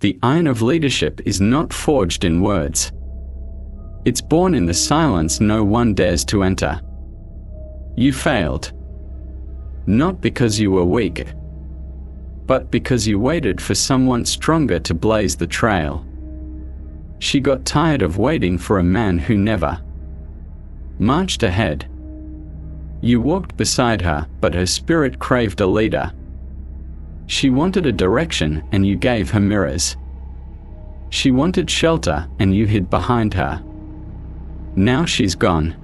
The iron of leadership is not forged in words. It's born in the silence no one dares to enter. You failed. Not because you were weak, but because you waited for someone stronger to blaze the trail. She got tired of waiting for a man who never marched ahead. You walked beside her, but her spirit craved a leader. She wanted a direction, and you gave her mirrors. She wanted shelter, and you hid behind her. Now she's gone.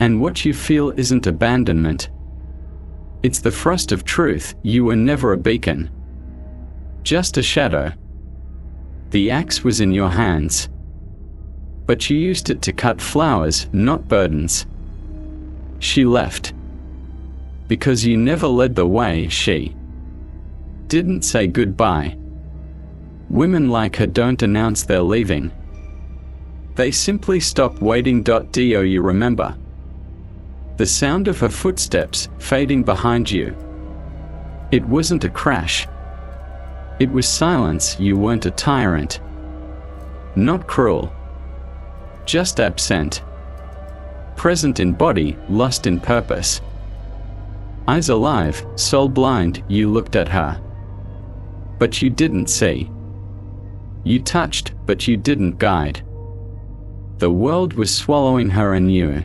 And what you feel isn't abandonment. It's the frost of truth. You were never a beacon, just a shadow. The axe was in your hands, but you used it to cut flowers, not burdens. She left because you never led the way. She didn't say goodbye. Women like her don't announce they're leaving. They simply stop waiting. Do you remember the sound of her footsteps fading behind you? It wasn't a crash. It was silence. You weren't a tyrant. Not cruel. Just absent. Present in body, lost in purpose. Eyes alive, soul blind. You looked at her, but you didn't see. You touched, but you didn't guide. The world was swallowing her anew.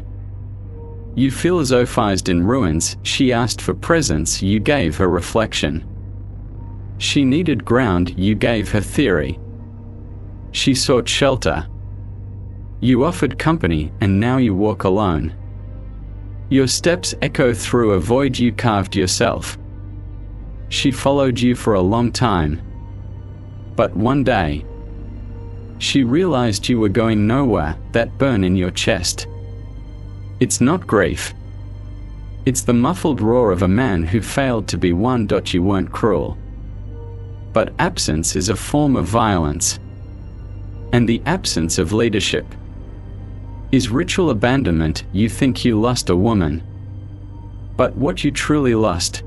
You philosophized in ruins. She asked for presence. You gave her reflection. She needed ground. You gave her theory. She sought shelter. You offered company, and now you walk alone. Your steps echo through a void you carved yourself. She followed you for a long time. But one day, she realized you were going nowhere. That burn in your chest. It's not grief. It's the muffled roar of a man who failed to be one. You weren't cruel. But absence is a form of violence. And the absence of leadership is ritual abandonment. You think you lost a woman, but what you truly lost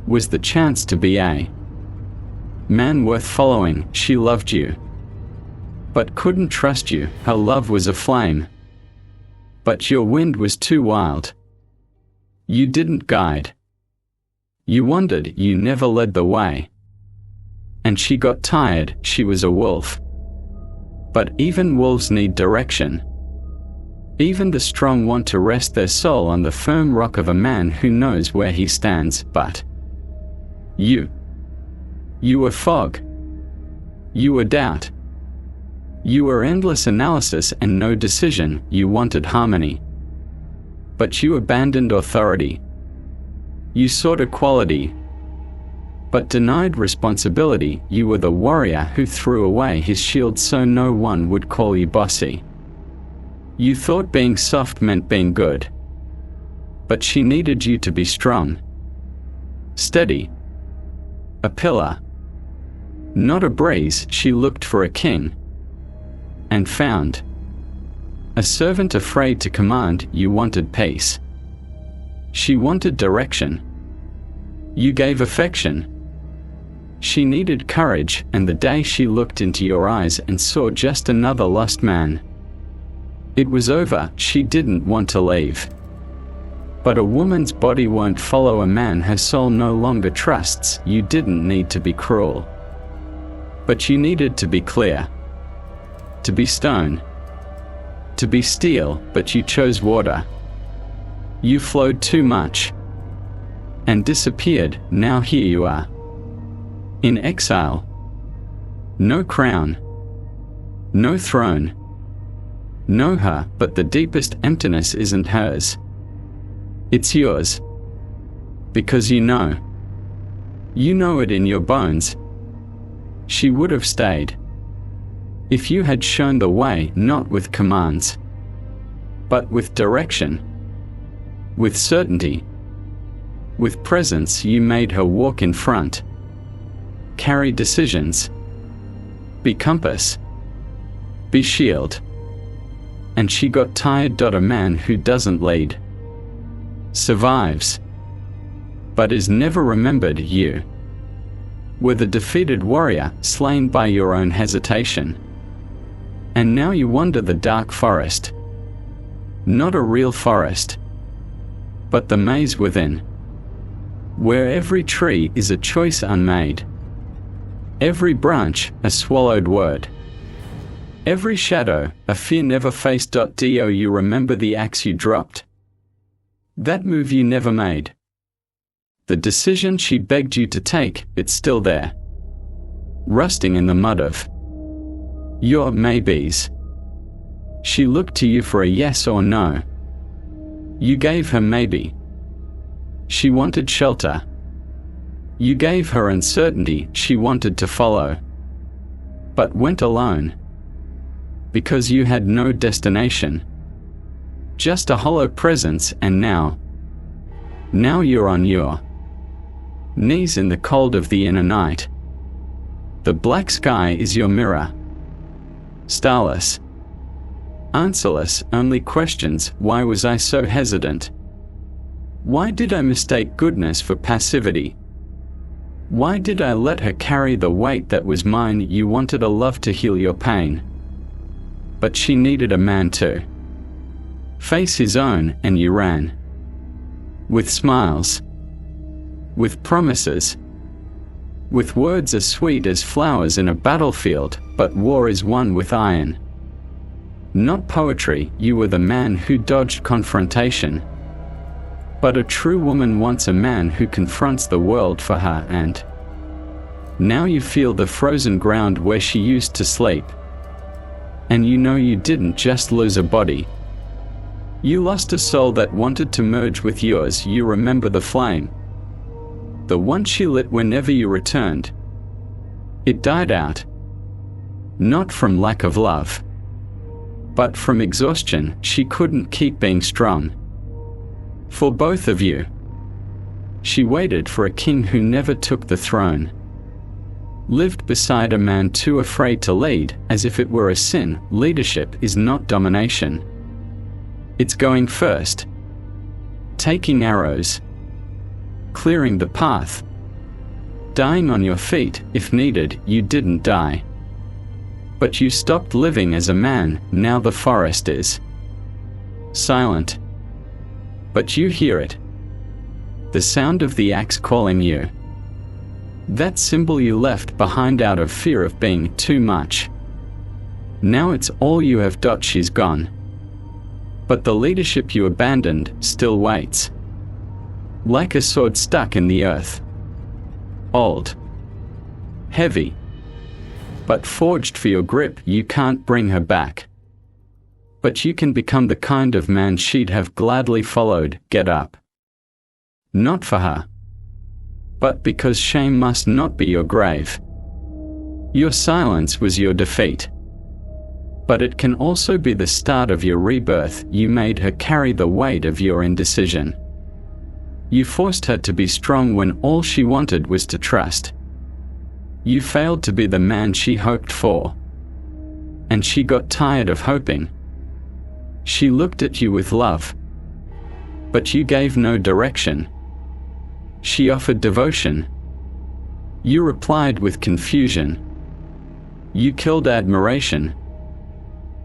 was the chance to be a man worth following. She loved you, but couldn't trust you. Her love was a flame, but your wind was too wild. You didn't guide. You wandered. You never led the way. And she got tired. She was a wolf. But even wolves need direction. Even the strong want to rest their soul on the firm rock of a man who knows where he stands. But you were fog. You were doubt. You were endless analysis and no decision. You wanted harmony, but you abandoned authority. You sought equality, but denied responsibility. You were the warrior who threw away his shield so no one would call you bossy. You thought being soft meant being good, but she needed you to be strong, steady, a pillar, not a breeze. She looked for a king, and found a servant afraid to command. You wanted peace. She wanted direction. You gave affection. She needed courage, and the day she looked into your eyes and saw just another lost man, it was over. She didn't want to leave. But a woman's body won't follow a man her soul no longer trusts. You didn't need to be cruel, but you needed to be clear, to be stone, to be steel, but you chose water. You flowed too much and disappeared. Now here you are, in exile. No crown, no throne, no her, but the deepest emptiness isn't hers. It's yours. Because you know it in your bones. She would have stayed if you had shown the way, not with commands, but with direction, with certainty, with presence. You made her walk in front, carry decisions, be compass, be shield. And she got tired. A man who doesn't lead survives, but is never remembered. You were the defeated warrior slain by your own hesitation. And now you wander the dark forest. Not a real forest, but the maze within, where every tree is a choice unmade, every branch a swallowed word, every shadow a fear never faced. Do you remember the axe you dropped? That move you never made. The decision she begged you to take, it's still there, rusting in the mud of your maybes. She looked to you for a yes or no. You gave her maybe. She wanted shelter. You gave her uncertainty she wanted to follow, but went alone, because you had no destination, just a hollow presence. And now you're on your knees in the cold of the inner night. The black sky is your mirror, starless, answerless, only questions. Why was I so hesitant? Why did I mistake goodness for passivity? Why did I let her carry the weight that was mine? You wanted a love to heal your pain, but she needed a man to face his own, and you ran. With smiles, with promises, with words as sweet as flowers in a battlefield, but war is won with iron, not poetry. You were the man who dodged confrontation, but a true woman wants a man who confronts the world for her. And now you feel the frozen ground where she used to sleep, and you know you didn't just lose a body. You lost a soul that wanted to merge with yours. You remember the flame, the one she lit whenever you returned. It died out, not from lack of love, but from exhaustion. She couldn't keep being strong for both of you. She waited for a king who never took the throne, lived beside a man too afraid to lead, as if it were a sin. Leadership is not domination. It's going first, taking arrows, clearing the path, dying on your feet if needed. You didn't die, but you stopped living as a man. Now the forest is silent, but you hear it, the sound of the axe calling you, that symbol you left behind out of fear of being too much. Now it's all you have. She's gone, but the leadership you abandoned still waits, like a sword stuck in the earth, old, heavy, but forged for your grip. You can't bring her back, but you can become the kind of man she'd have gladly followed. Get up, not for her, but because shame must not be your grave. Your silence was your defeat, but it can also be the start of your rebirth. You made her carry the weight of your indecision. You forced her to be strong when all she wanted was to trust. You failed to be the man she hoped for, and she got tired of hoping. She looked at you with love, but you gave no direction. She offered devotion. You replied with confusion. You killed admiration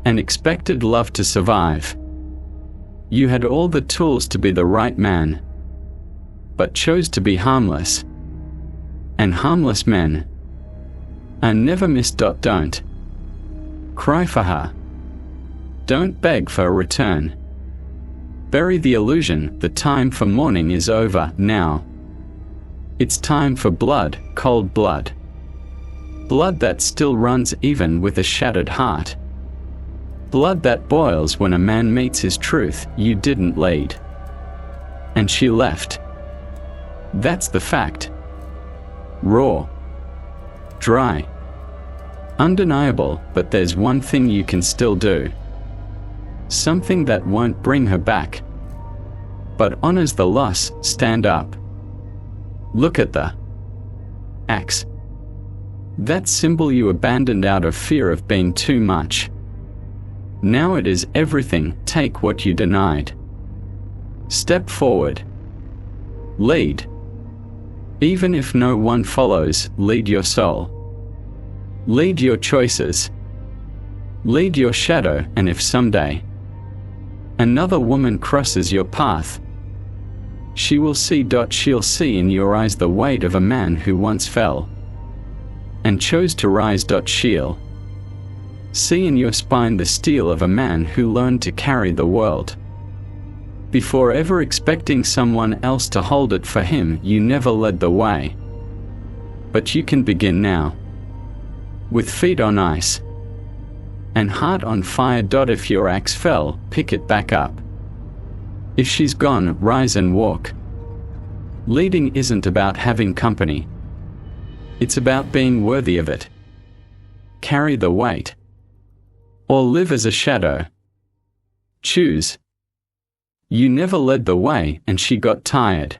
and expected love to survive. You had all the tools to be the right man, but chose to be harmless. And harmless men are never missed. Don't cry for her. Don't beg for a return. Bury the illusion. The time for mourning is over now. It's time for blood, cold blood. Blood that still runs even with a shattered heart. Blood that boils when a man meets his truth. You didn't lead, and she left. That's the fact. Raw, dry, undeniable. But there's one thing you can still do, something that won't bring her back, but honors the loss. Stand up. Look at the axe, that symbol you abandoned out of fear of being too much. Now it is everything. Take what you denied. Step forward. Lead. Even if no one follows, lead your soul. Lead your choices. Lead your shadow, and if someday another woman crosses your path, she'll see in your eyes the weight of a man who once fell and chose to rise. She'll see in your spine the steel of a man who learned to carry the world. Before ever expecting someone else to hold it for him, you never led the way. But you can begin now. With feet on ice and heart on fire. If your axe fell, pick it back up. If she's gone, rise and walk. Leading isn't about having company. It's about being worthy of it. Carry the weight, or live as a shadow. Choose. You never led the way, and she got tired.